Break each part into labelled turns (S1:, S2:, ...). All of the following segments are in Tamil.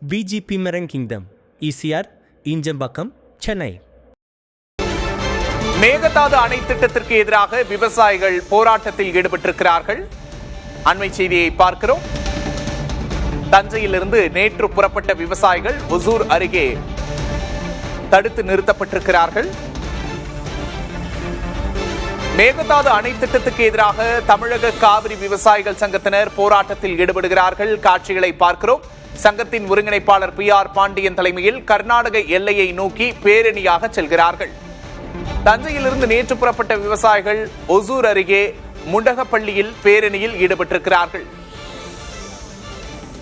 S1: BGP Marine Kingdom, ECR, Injambakkam, Chennai.
S2: Mekedatu அணை திட்டத்திற்கு எதிராக விவசாயிகள் போராட்டத்தில் ஈடுபட்டிருக்கிறார்கள். அண்மை செய்தியை பார்க்கிறோம். தஞ்சையிலிருந்து நேற்று புறப்பட்ட விவசாயிகள் ஒசூர் அருகே தடுத்து நிறுத்தப்பட்டிருக்கிறார்கள். மேகதாது அணை திட்டத்துக்கு எதிராக தமிழக காவிரி விவசாயிகள் சங்கத்தினர் போராட்டத்தில் ஈடுபடுகிறார்கள். காட்சிகளை பார்க்கிறோம். சங்கத்தின் ஒருங்கிணைப்பாளர் PR பாண்டியன் தலைமையில் கர்நாடக எல்லையை நோக்கி பேரணியாக செல்கிறார்கள். தஞ்சையிலிருந்து நேற்று புறப்பட்ட விவசாயிகள் ஒசூர் அருகே முண்டகப்பள்ளியில் பேரணியில் ஈடுபட்டிருக்கிறார்கள்.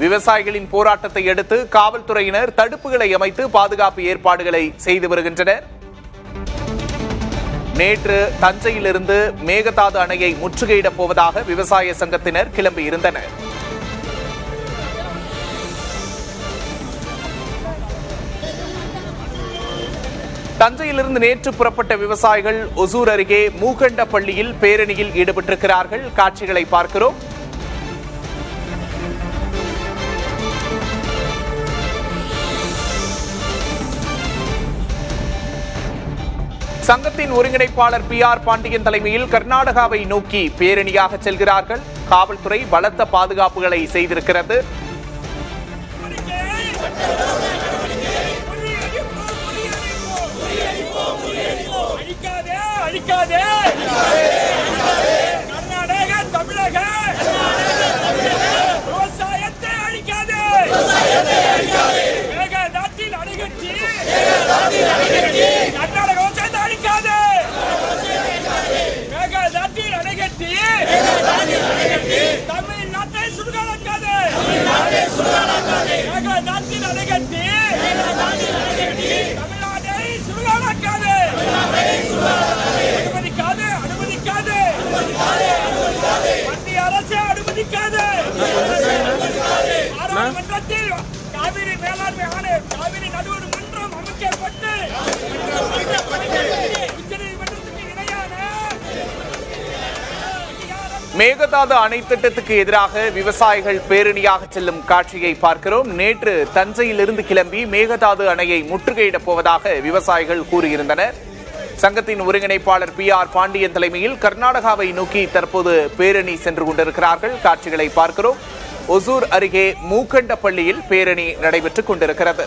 S2: விவசாயிகளின் போராட்டத்தை அடுத்து காவல்துறையினர் தடுப்புகளை அமைத்து பாதுகாப்பு ஏற்பாடுகளை செய்து வருகின்றனர். நேற்று தஞ்சையிலிருந்து மேகதாது அணையை முற்றுகையிடப் போவதாக விவசாய சங்கத்தினர் கிளம்பியிருந்தனர். தஞ்சையிலிருந்து நேற்று புறப்பட்ட விவசாயிகள் ஒசூர் அருகே மூகண்டப்பள்ளியில் பேரணியில் ஈடுபட்டிருக்கிறார்கள். காட்சிகளை பார்க்கிறோம். சங்கத்தின் ஒருங்கிணைப்பாளர் PR பாண்டியன் தலைமையில் கர்நாடகாவை நோக்கி பேரணியாக செல்கிறார்கள். காவல்துறை பலத்த பாதுகாப்புகளை செய்திருக்கிறது.
S3: கர்நாடக தமிழக விவசாயத்தை அழிக்காதே, மேகதாட்டில் அணைகட்டி கர்நாடக விவசாயத்தை அழிக்காதே, மேகதாட்டில் அணைகட்டி தமிழ்நாட்டை சுடுகாடாக்காதே, மேகதாட்டில் அணைகட்டி தமிழ்நாட்டை சுடுகாடாக்காதே, அனுமதிக்காதே, மத்திய அரசு அனுமதிக்காதே. பாராளுமன்றத்தில் காவிரி மேலாண்மை ஆணையம், காவிரி நடுவர் மன்றம் அமைக்கப்பட்டு உச்சநீதிமன்றத்துக்கு இணையான
S2: மேகதாது அணை திட்டத்துக்கு எதிராக விவசாயிகள் பேரணியாக செல்லும் காட்சியை பார்க்கிறோம். நேற்று தஞ்சையிலிருந்து கிளம்பி மேகதாது அணையை முற்றுகையிடப் போவதாக விவசாயிகள் கூறியிருந்தனர். சங்கத்தின் ஒருங்கிணைப்பாளர் PR பாண்டியன் தலைமையில் கர்நாடகாவை நோக்கி தற்போது பேரணி சென்று கொண்டிருக்கிறார்கள். காட்சிகளை பார்க்கிறோம். ஒசூர் அருகே மூக்கண்டப்பள்ளியில் பேரணி நடைபெற்றுக் கொண்டிருக்கிறது.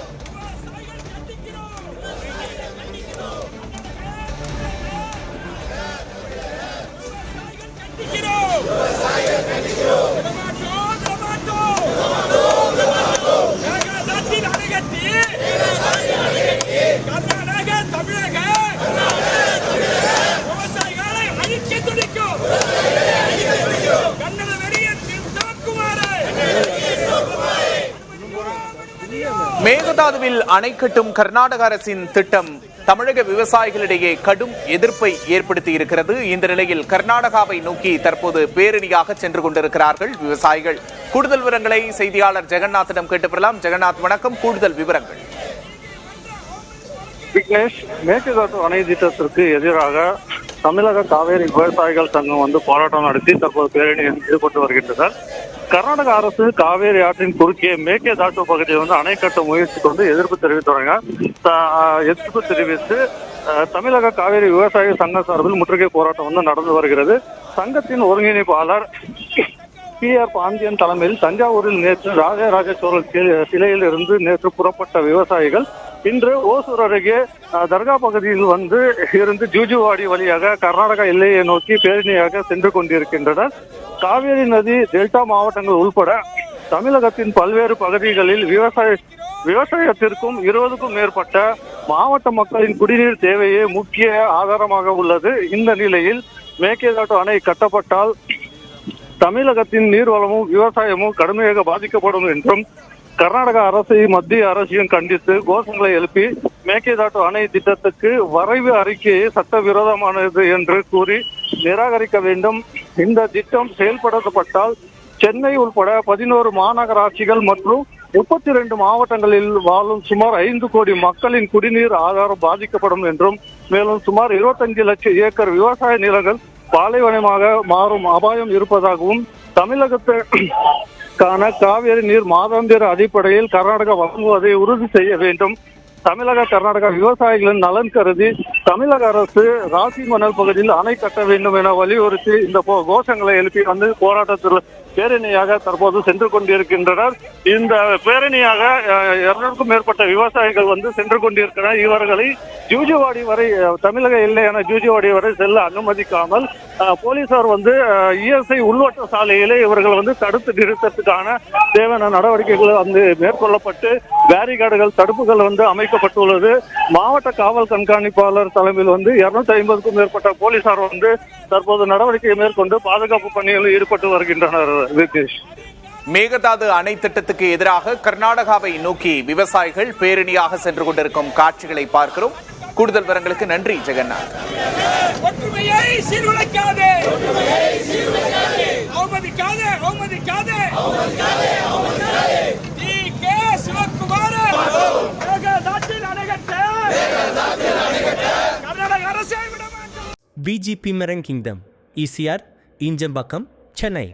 S2: மேகதாதுவில் அணை கட்டும் கர்நாடக அரசின் திட்டம் தமிழக விவசாயிகளிடையே கடும் எதிர்ப்பை ஏற்படுத்தி இருக்கிறது. இந்த நிலையில் கர்நாடகாவை நோக்கி தற்போது பேரணியாக சென்று கொண்டிருக்கிறார்கள் விவசாயிகள். கூடுதல் விவரங்களை செய்தியாளர் ஜெகநாத்திடம் கேட்டு பெறலாம். ஜெகநாத், வணக்கம். கூடுதல் விவரங்கள்.
S4: விக்னேஷ், மேகதாது அணை திட்டத்திற்கு எதிராக தமிழக காவேரி விவசாயிகள் சங்கம் போராட்டம் நடத்தி தற்போது பேரணியில் ஈடுபட்டு வருகின்றனர். கர்நாடக அரசு காவேரி ஆற்றின் குறுக்கே மேகதாது பகுதியை அணை கட்ட முயற்சி கொண்டு எதிர்ப்பு தெரிவித்து தமிழக காவேரி விவசாய சங்க சார்பில் முற்றுகை போராட்டம் நடந்து வருகிறது. சங்கத்தின் ஒருங்கிணைப்பாளர் PR பாண்டியன் தலைமையில் தஞ்சாவூரில் நேற்று ராஜராஜ சோழன் சிலையில் இருந்து நேற்று புறப்பட்ட விவசாயிகள் இன்று ஓசூர் அருகே தர்கா பகுதியில் இருந்து ஜூஜுவாடி வழியாக கர்நாடகா எல்லையை நோக்கி பேரணியாக சென்று கொண்டிருக்கின்றனர். காவேரி நதி டெல்டா மாவட்டங்கள் உள்பட தமிழகத்தின் பல்வேறு பகுதிகளில் விவசாயத்திற்கும் 20க்கும் மேற்பட்ட மாவட்ட மக்களின் குடிநீர் தேவையே முக்கிய ஆதாரமாக உள்ளது. இந்த நிலையில் மேகதாது அணை கட்டப்பட்டால் தமிழகத்தின் நீர்வளமும் விவசாயமும் கடுமையாக பாதிக்கப்படும் என்றும் கர்நாடக அரசை மத்திய அரசையும் கண்டித்து கோஷங்களை எழுப்பி மேகதாது அணை திட்டத்துக்கு வரைவு அறிக்கையை சட்டவிரோதமானது என்று கூறி நிராகரிக்க வேண்டும். இந்த திட்டம் செயல்படுத்தப்பட்டால் சென்னை உள்பட 11 மாநகராட்சிகள் மற்றும் 32 மாவட்டங்களில் வாழும் சுமார் 5 கோடி மக்களின் குடிநீர் ஆதாரம் பாதிக்கப்படும் என்றும், மேலும் சுமார் 25 லட்சம் ஏக்கர் விவசாய நிலங்கள் பாலைவனமாக மாறும் அபாயம் இருப்பதாகவும் தமிழகத்தை காவிரி நீர் மாதாந்திர அடிப்படையில் கர்நாடகா வழங்குவதை உறுதி செய்ய வேண்டும். தமிழக கர்நாடகா விவசாயிகளின் நலன் கருதி தமிழக அரசு ராசி மணல் பகுதியில் அணை கட்ட வேண்டும் என வலியுறுத்தி இந்த கோஷங்களை எழுப்பி வந்து போராட்டத்தில் பேரணியாக தற்போது சென்று கொண்டிருக்கின்றனர். இந்த பேரணியாக 200க்கும் மேற்பட்ட விவசாயிகள் வந்து சென்று கொண்டிருக்கிறார். இவர்களை ஜூஜுவாடி வரை, தமிழக எல்லையான ஜூஜுவாடி வரை செல்ல அனுமதிக்காமல் போலீசார் வந்து இஎஸ்ஐ உள்வட்ட சாலையிலே இவர்கள் வந்து தடுத்து நிறுத்தத்துக்கான தேவையான நடவடிக்கைகள் வந்து மேற்கொள்ளப்பட்டு பேரிகார்டுகள், தடுப்புகள் வந்து அமைக்கப்பட்டுள்ளது. மாவட்ட காவல் கண்காணிப்பாளர் தலைமையில் வந்து 250க்கும் மேற்பட்ட போலீசார் வந்து தற்போது நடவடிக்கை மேற்கொண்டு பாதுகாப்பு பணிகளில் ஈடுபட்டு வருகின்றனர்.
S2: மேகதாது அணை திட்டத்துக்கு எதிராக கர்நாடகாவை நோக்கி விவசாயிகள் பேரணியாக சென்று கொண்டிருக்கும் காட்சிகளை பார்க்கிறோம். கூடுதல் விவரங்களுக்கு நன்றி ஜெகநாத்.
S3: ஒற்றுமையை சீர்குலைக்காதே, அவமதிக்காதே, அவமதிக்காதே. டி.கே. சிவக்குமார் மேகதாட்டில் அணைகட்ட கர்நாடக அரசை விட வேண்டும்.
S1: VGP Maran Kingdom, ECR, Injambakam, Chennai.